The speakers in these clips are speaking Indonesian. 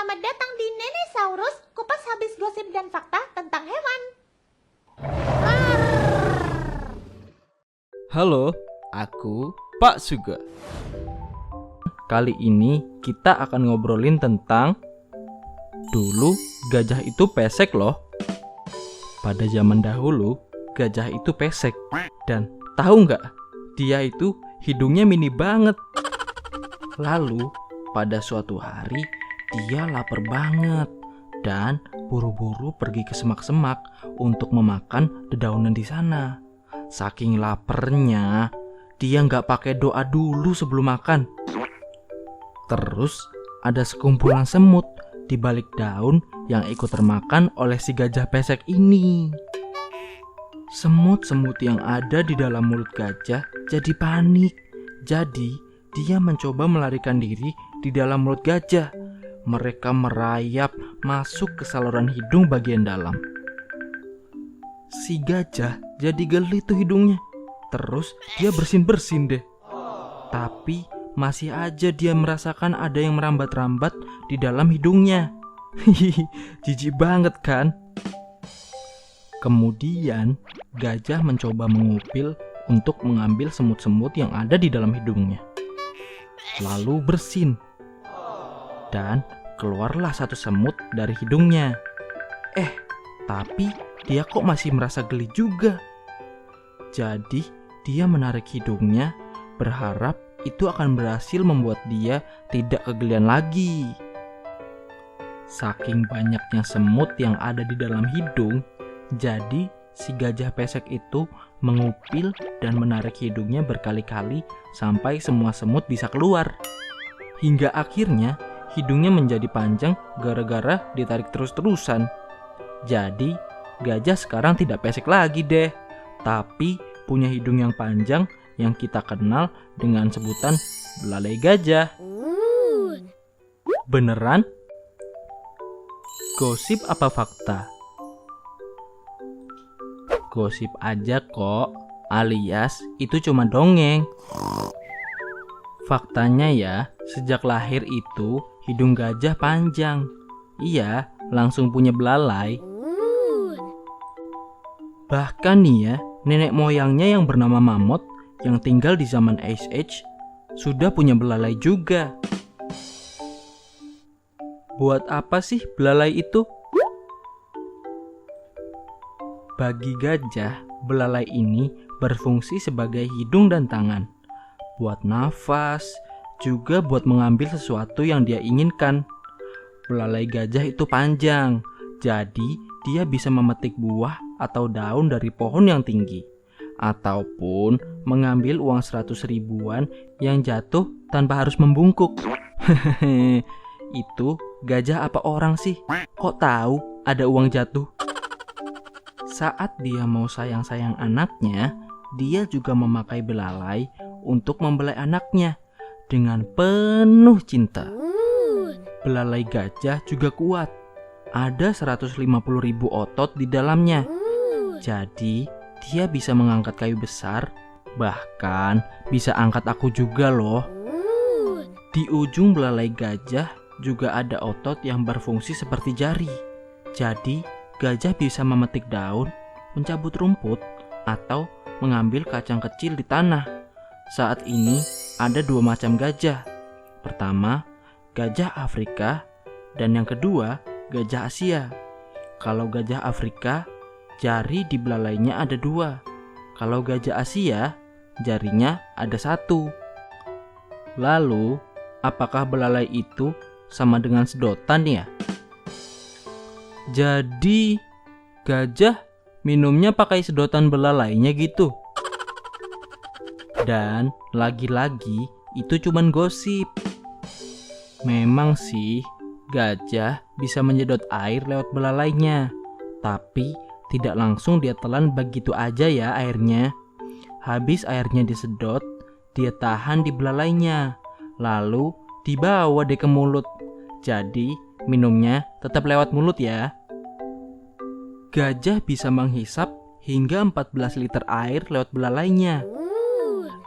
Selamat datang di Nenesaurus, kupas habis gosip dan fakta tentang hewan. Halo, aku Pak Suga. Kali ini kita akan ngobrolin tentang dulu gajah itu pesek loh. Pada zaman dahulu, gajah itu pesek. Dan tahu nggak, dia itu hidungnya mini banget. Lalu, pada suatu hari, dia lapar banget dan buru-buru pergi ke semak-semak untuk memakan dedaunan di sana. Saking laparnya, dia nggak pakai doa dulu sebelum makan. Terus ada sekumpulan semut di balik daun yang ikut termakan oleh si gajah pesek ini. Semut-semut yang ada di dalam mulut gajah jadi panik. Jadi dia mencoba melarikan diri di dalam mulut gajah. Mereka merayap masuk ke saluran hidung bagian dalam. Si gajah jadi geli tuh hidungnya. Terus dia bersin-bersin deh. Tapi masih aja dia merasakan ada yang merambat-rambat di dalam hidungnya. Hihihi, jijik banget kan? Kemudian gajah mencoba mengupil untuk mengambil semut-semut yang ada di dalam hidungnya. Lalu bersin. Dan keluarlah satu semut dari hidungnya. Tapi dia kok masih merasa geli juga. Jadi dia menarik hidungnya, berharap itu akan berhasil membuat dia tidak kegelian lagi. Saking banyaknya semut yang ada di dalam hidung, jadi si gajah pesek itu mengupil dan menarik hidungnya berkali-kali sampai semua semut bisa keluar. Hingga akhirnya hidungnya menjadi panjang gara-gara ditarik terus-terusan. Jadi gajah sekarang tidak pesek lagi deh, tapi punya hidung yang panjang yang kita kenal dengan sebutan belalai gajah. Beneran? Gosip apa fakta? Gosip aja kok, alias itu cuma dongeng. Faktanya ya, sejak lahir itu hidung gajah panjang. Iya, langsung punya belalai. Bahkan nih ya, nenek moyangnya yang bernama Mammoth yang tinggal di zaman Ice Age sudah punya belalai juga. Buat apa sih belalai itu? Bagi gajah, belalai ini berfungsi sebagai hidung dan tangan. Buat nafas, juga buat mengambil sesuatu yang dia inginkan. Belalai gajah itu panjang, jadi dia bisa memetik buah atau daun dari pohon yang tinggi. Ataupun mengambil uang 100 ribuan yang jatuh tanpa harus membungkuk. Itu gajah apa orang sih? Kok tahu ada uang jatuh? Saat dia mau sayang-sayang anaknya, dia juga memakai belalai untuk membelai anaknya dengan penuh cinta. Belalai gajah juga kuat. Ada 150 ribu otot di dalamnya. Jadi dia bisa mengangkat kayu besar, bahkan bisa angkat aku juga loh. Di ujung belalai gajah juga ada otot yang berfungsi seperti jari. Jadi gajah bisa memetik daun, mencabut rumput, atau mengambil kacang kecil di tanah. Saat ini ada dua macam gajah. Pertama, gajah Afrika, dan yang kedua, gajah Asia. Kalau gajah Afrika, jari di belalainya ada 2. Kalau gajah Asia, jarinya ada 1. Lalu, apakah belalai itu sama dengan sedotan ya? Jadi, gajah minumnya pakai sedotan belalainya gitu. Dan lagi-lagi itu cuman gosip. Memang sih, gajah bisa menyedot air lewat belalainya. Tapi tidak langsung dia telan begitu aja ya airnya. Habis airnya disedot, dia tahan di belalainya. Lalu dibawa deh ke mulut. Jadi minumnya tetap lewat mulut ya. Gajah bisa menghisap hingga 14 liter air lewat belalainya.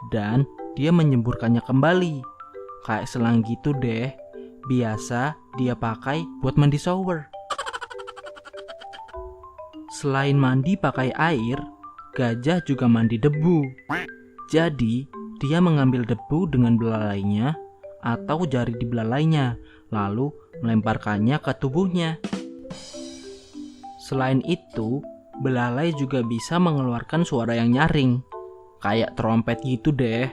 Dan dia menyemburkannya kembali. Kayak selang gitu deh. Biasa dia pakai buat mandi shower. Selain mandi pakai air, gajah juga mandi debu. Jadi, dia mengambil debu dengan belalainya atau jari di belalainya, lalu melemparkannya ke tubuhnya. Selain itu, belalai juga bisa mengeluarkan suara yang nyaring, kayak trompet gitu deh.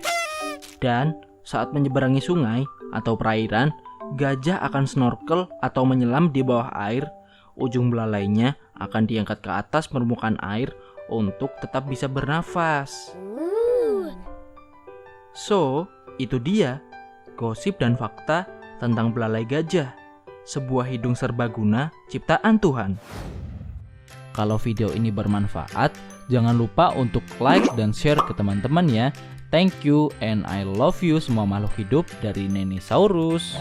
Dan saat menyeberangi sungai atau perairan, gajah akan snorkel atau menyelam di bawah air. Ujung belalainya akan diangkat ke atas permukaan air untuk tetap bisa bernafas. So, itu dia gosip dan fakta tentang belalai gajah, sebuah hidung serbaguna ciptaan Tuhan. Kalau video ini bermanfaat, jangan lupa untuk like dan share ke teman-teman ya. Thank you and I love you semua makhluk hidup dari Nenisaurus.